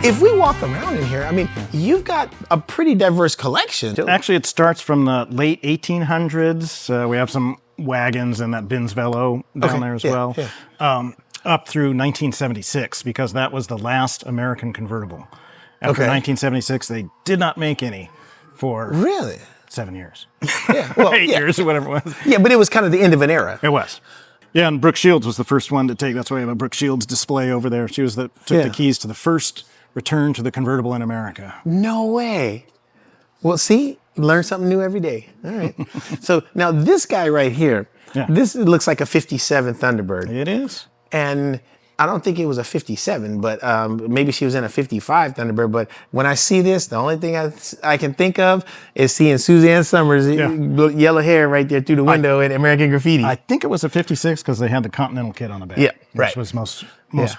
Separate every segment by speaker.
Speaker 1: If we walk around in here, I mean, you've got a pretty diverse collection.
Speaker 2: Actually, it starts from the late 1800s. We have some wagons and that Benz Velo down there as well. Yeah. Up through 1976, because that was the last American convertible. After 1976, they did not make any for 7 years.
Speaker 1: Yeah, well,
Speaker 2: 8 years or whatever it was.
Speaker 1: Yeah, but it was kind of the end of an era.
Speaker 2: It was. Yeah, and Brooke Shields was the first one to take. That's why we have a Brooke Shields display over there. She was took the keys to the first return to the convertible in America.
Speaker 1: No way. Well, see, learn something new every day. All right. So now this guy right here, this looks like a 57 Thunderbird.
Speaker 2: It is.
Speaker 1: And I don't think it was a 57, but maybe she was in a 55 Thunderbird. But when I see this, the only thing I can think of is seeing Suzanne Summers' yellow hair right there through the window in American Graffiti.
Speaker 2: I think it was a 56 because they had the Continental kit on the back.
Speaker 1: Yeah,
Speaker 2: which was most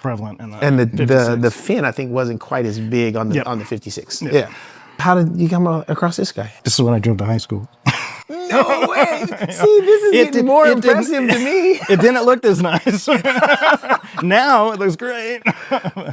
Speaker 2: prevalent in the
Speaker 1: and the
Speaker 2: 56.
Speaker 1: the fin I think wasn't quite as big on the 56. Yeah. How did you come across this guy?
Speaker 2: This is when I drove to high school.
Speaker 1: No way! See, this is getting more impressive to me.
Speaker 2: It didn't look as nice. Now it looks great.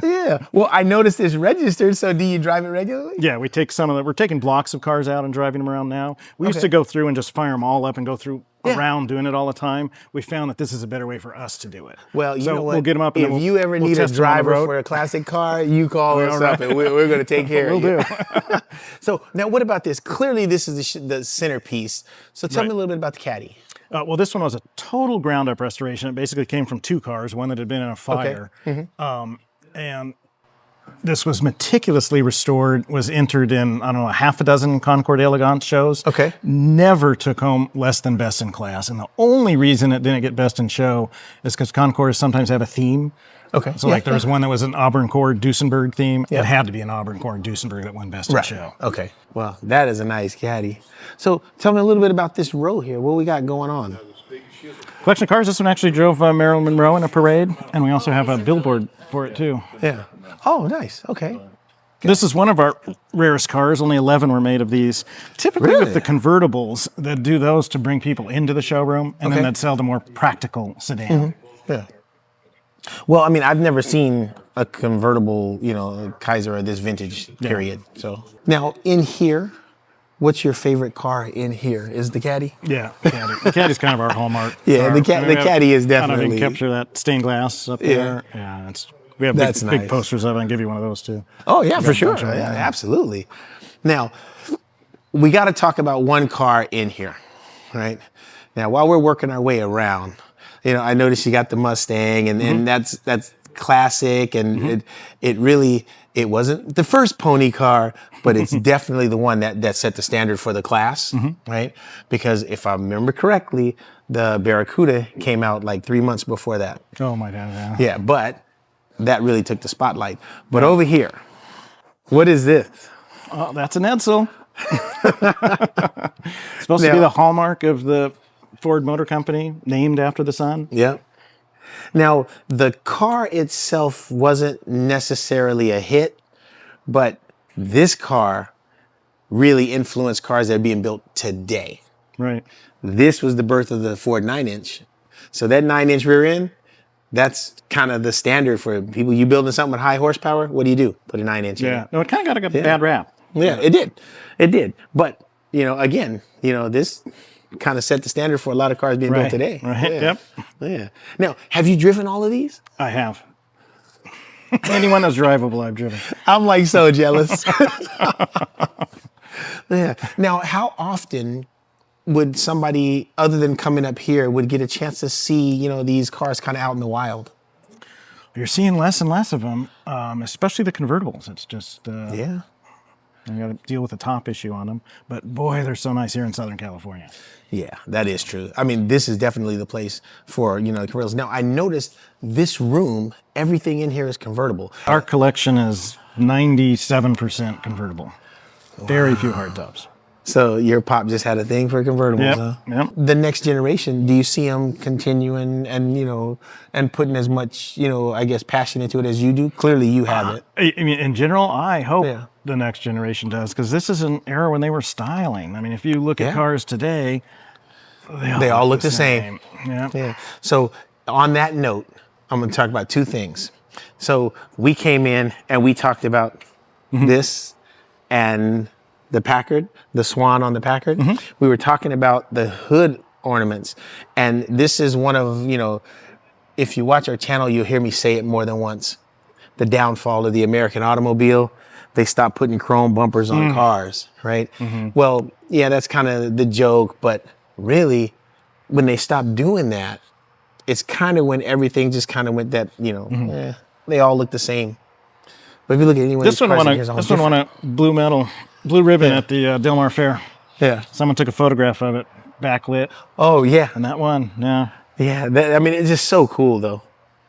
Speaker 1: Yeah. Well, I noticed it's registered, so do you drive it regularly?
Speaker 2: Yeah, we take some of them. We're taking blocks of cars out and driving them around now. We used to go through and just fire them all up and go through around doing it all the time. We found that this is a better way for us to do it.
Speaker 1: Well, you know what?
Speaker 2: We'll get them up. And
Speaker 1: if you ever need a driver for a classic car, you call us up and we're going to take care of you.
Speaker 2: We'll do.
Speaker 1: So now what about this? Clearly this is the centerpiece. So tell me a little bit about the Caddy.
Speaker 2: Well, this one was a total ground-up restoration. It basically came from two cars, one that had been in a fire. And this was meticulously restored, was entered in, I don't know, half a dozen Concours d'Elegance shows. Never took home less than best in class. And the only reason it didn't get best in show is because Concours sometimes have a theme. So like there was one that was an Auburn Core Duesenberg theme. It had to be an Auburn Core Duesenberg that won best in show.
Speaker 1: Well, that is a nice Caddy. So tell me a little bit about this row here. What we got going on?
Speaker 2: Collection of cars. This one actually drove Marilyn Monroe in a parade. And we also have a billboard for it too.
Speaker 1: Yeah. Oh, nice. Okay.
Speaker 2: This is one of our rarest cars. Only 11 were made of these. Typically with the convertibles, they'd do those to bring people into the showroom, and then they'd sell the more practical sedan.
Speaker 1: Yeah. Well, I mean, I've never seen a convertible, you know, Kaiser of this vintage period. So now in here, what's your favorite car in here? Is the Caddy?
Speaker 2: Yeah, the Caddy. The Caddy's kind of our hallmark.
Speaker 1: Yeah, the Caddy is definitely.
Speaker 2: I can capture that stained glass up there. Yeah, we have big posters of it. I can give you one of those too.
Speaker 1: Oh yeah, for sure. Yeah, absolutely. Now, we got to talk about one car in here, right? Now, while we're working our way around, you know, I noticed you got the Mustang, and that's classic, and it really wasn't the first pony car, but it's definitely the one that set the standard for the class, right? Because if I remember correctly, the Barracuda came out like 3 months before that.
Speaker 2: Oh my God!
Speaker 1: Yeah, but that really took the spotlight. But over here, what is this?
Speaker 2: Oh, that's an Edsel. It's supposed to be the hallmark of the Ford Motor Company, named after the sun.
Speaker 1: Yeah. Now, the car itself wasn't necessarily a hit, but this car really influenced cars that are being built today.
Speaker 2: Right.
Speaker 1: This was the birth of the Ford 9-inch. So that 9-inch rear end, that's kind of the standard for people. You building something with high horsepower, what do? Put a 9-inch in.
Speaker 2: Yeah. No, it kind of got a bad rap.
Speaker 1: Yeah, it did. It did. But, you know, again, you know, this kind of set the standard for a lot of cars being built today.
Speaker 2: Right.
Speaker 1: Yeah. Yeah. Now, have you driven all of these?
Speaker 2: I have. Anyone that's drivable, I've driven.
Speaker 1: I'm like so jealous. Yeah. Now, how often would somebody other than coming up here would get a chance to see, you know, these cars kind of out in the wild?
Speaker 2: You're seeing less and less of them, especially the convertibles. It's just you got to deal with the top issue on them. But boy, they're so nice here in Southern California.
Speaker 1: Yeah, that is true. I mean, this is definitely the place for, you know, convertibles. Now, I noticed this room, everything in here is convertible.
Speaker 2: Our collection is 97% convertible. Very few hardtops.
Speaker 1: So your pop just had a thing for convertibles, huh?
Speaker 2: Yep.
Speaker 1: The next generation, do you see them continuing and, you know, and putting as much, you know, I guess, passion into it as you do? Clearly you have it.
Speaker 2: I mean, in general, I hope the next generation does, because this is an era when they were styling. I mean, if you look at cars today, they all look the same.
Speaker 1: Yeah. So on that note, I'm going to talk about two things. So we came in and we talked about this and the Packard, the swan on the Packard. We were talking about the hood ornaments. And this is one of, if you watch our channel, you'll hear me say it more than once. The downfall of the American automobile. They stopped putting chrome bumpers on cars, right? Well, yeah, that's kind of the joke, but really, when they stopped doing that, it's kind of when everything just kind of went that, they all look the same. But if you look at any one of these cars,
Speaker 2: this one won a blue ribbon at the Del Mar Fair.
Speaker 1: Yeah.
Speaker 2: Someone took a photograph of it, backlit.
Speaker 1: Oh, yeah.
Speaker 2: And that one, yeah.
Speaker 1: Yeah, it's just so cool, though.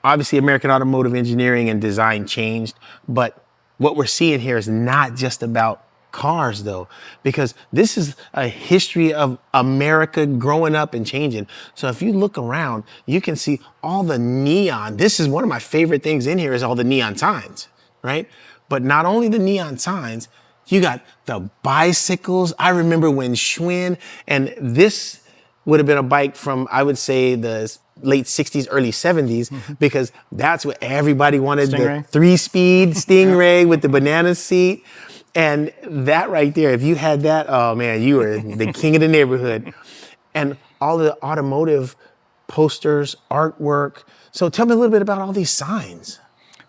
Speaker 1: Obviously, American automotive engineering and design changed, but what we're seeing here is not just about cars, though, because this is a history of America growing up and changing. So if you look around, you can see all the neon. This is one of my favorite things in here is all the neon signs, right? But not only the neon signs, you got the bicycles. I remember when Schwinn, and this would have been a bike from, I would say, the late 60s, early 70s, because that's what everybody wanted,
Speaker 2: Stingray.
Speaker 1: the 3-speed Stingray with the banana seat. And that right there, if you had that, oh man, you were the king of the neighborhood. And all the automotive posters, artwork. So tell me a little bit about all these signs.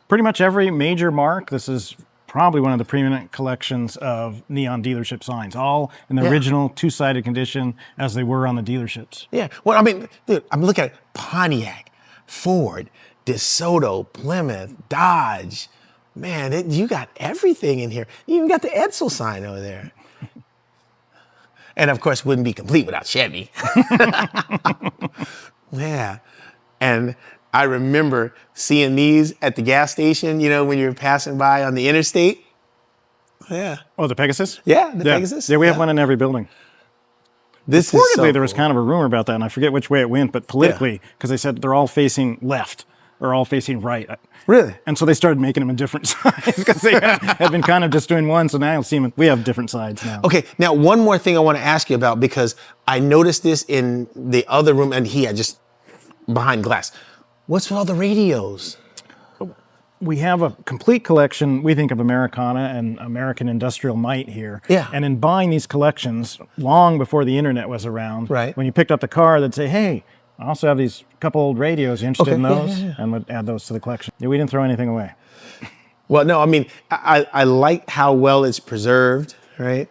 Speaker 2: Pretty much every major marque. This is probably one of the preeminent collections of neon dealership signs, all in the original two-sided condition as they were on the dealerships.
Speaker 1: Yeah, well, I mean, dude, I'm looking at Pontiac, Ford, DeSoto, Plymouth, Dodge. Man, you got everything in here. You even got the Edsel sign over there. And of course, wouldn't be complete without Chevy. Yeah, and I remember seeing these at the gas station, when you were passing by on the interstate. Yeah.
Speaker 2: Oh, the Pegasus?
Speaker 1: Yeah, the Pegasus.
Speaker 2: Yeah, we have one in every building.
Speaker 1: This is
Speaker 2: Reportedly,
Speaker 1: so
Speaker 2: there was
Speaker 1: cool.
Speaker 2: kind of a rumor about that, and I forget which way it went, but politically, because they said they're all facing left or all facing right.
Speaker 1: Really?
Speaker 2: And so they started making them in different sides because they had been kind of just doing one, so now you'll see them. We have different sides now.
Speaker 1: Okay, now one more thing I want to ask you about, because I noticed this in the other room, and he had just behind glass. What's with all the radios?
Speaker 2: We have a complete collection, we think, of Americana and American industrial might here.
Speaker 1: Yeah.
Speaker 2: And in buying these collections, long before the internet was around,
Speaker 1: Right.
Speaker 2: when you picked up the car, they'd say, hey, I also have these couple old radios. You interested in
Speaker 1: yeah,
Speaker 2: those?
Speaker 1: yeah.
Speaker 2: And would add those to the collection. Yeah, we didn't throw anything away.
Speaker 1: Well, no, I mean, I like how well it's preserved, right?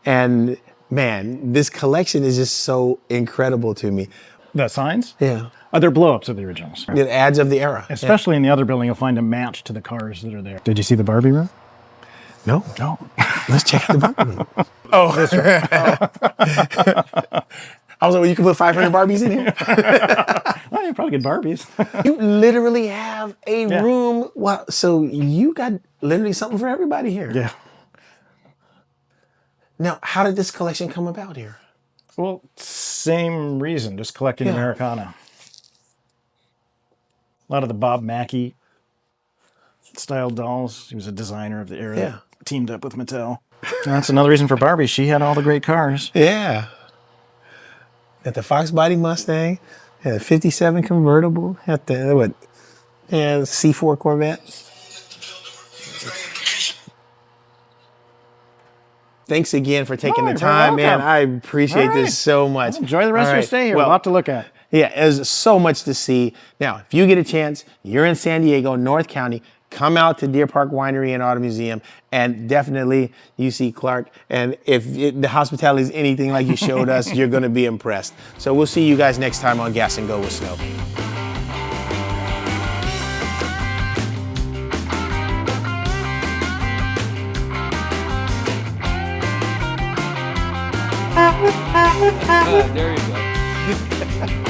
Speaker 1: And man, this collection is just so incredible to me.
Speaker 2: The signs?
Speaker 1: Yeah.
Speaker 2: They're blow-ups of the originals.
Speaker 1: The ads of the era.
Speaker 2: Especially in the other building, you'll find a match to the cars that are there. Did you see the Barbie room?
Speaker 1: No.
Speaker 2: No.
Speaker 1: Let's check out the Barbie room. Oh, that's right. I was like, well, you can put 500 Barbies in here.
Speaker 2: Well, you probably get Barbies.
Speaker 1: You literally have a room. Wow. So you got literally something for everybody here.
Speaker 2: Yeah.
Speaker 1: Now, how did this collection come about here?
Speaker 2: Well, same reason, just collecting Americana. A lot of the Bob Mackie style dolls. He was a designer of the era that teamed up with Mattel. And that's another reason for Barbie. She had all the great cars.
Speaker 1: Yeah. At the Fox Body Mustang, had a 57 convertible, at the C4 Corvette. Thanks again for taking the time, man. I appreciate this so much.
Speaker 2: Enjoy the rest of your stay here.
Speaker 1: Well,
Speaker 2: a lot to look at.
Speaker 1: Yeah, there's so much to see. Now, if you get a chance, you're in San Diego, North County, come out to Deer Park Winery and Auto Museum, and definitely you see Clark. And if the hospitality is anything like you showed us, you're going to be impressed. So we'll see you guys next time on Gas and Go with Snow.
Speaker 3: There you go.